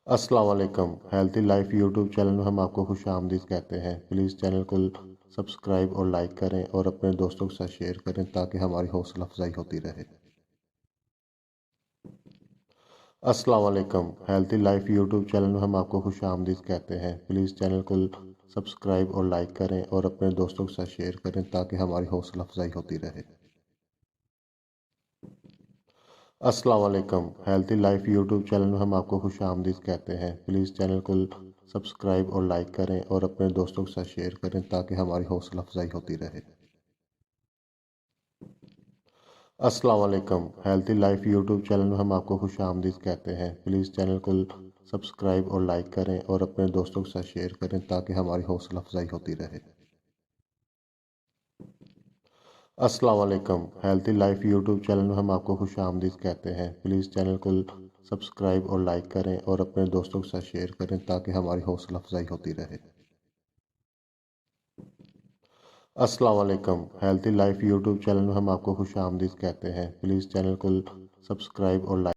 अस्सलाम वालेकुम। Healthy life YouTube channel में हम आपको खुश आमदीद कहते हैं। प्लीज़ चैनल को सब्सक्राइब और लाइक करें और अपने दोस्तों के साथ शेयर करें ताकि हमारी हौसला अफजाई होती रहे। अस्सलाम वालेकुम। हेल्थी लाइफ यूट्यूब चैनल में हम आपको खुश आमदीद कहते हैं। प्लीज़ चैनल को सब्सक्राइब और लाइक करें और अपने दोस्तों के साथ शेयर करें ताकि हमारी हौसला अफजाई होती रहे। अस्सलाम वालेकुम। हेल्थी लाइफ यूट्यूब चैनल में हम आपको खुश आमदीद कहते हैं। प्लीज़ चैनल को सब्सक्राइब और लाइक करें और अपने दोस्तों के साथ शेयर करें ताकि हमारी हौसला अफजाई होती रहे। अस्सलाम वालेकुम। हेल्थी लाइफ यूट्यूब चैनल में हम आपको खुश आमदीद कहते हैं। प्लीज़ चैनल को सब्सक्राइब और लाइक करें और अपने दोस्तों के साथ शेयर करें ताकि हमारी हौसला अफजाई होती रहे। अस्सलाम वालेकुम। हेल्थी लाइफ यूट्यूब चैनल में हम आपको खुश आमदीद कहते हैं। प्लीज़ चैनल को सब्सक्राइब और लाइक करें और अपने दोस्तों के साथ शेयर करें ताकि हमारी हौसला अफजाई होती रहे। अस्सलाम वालेकुम। हेल्थी लाइफ यूट्यूब चैनल में हम आपको खुश आमदीद कहते हैं। प्लीज़ चैनल को सब्सक्राइब और लाइक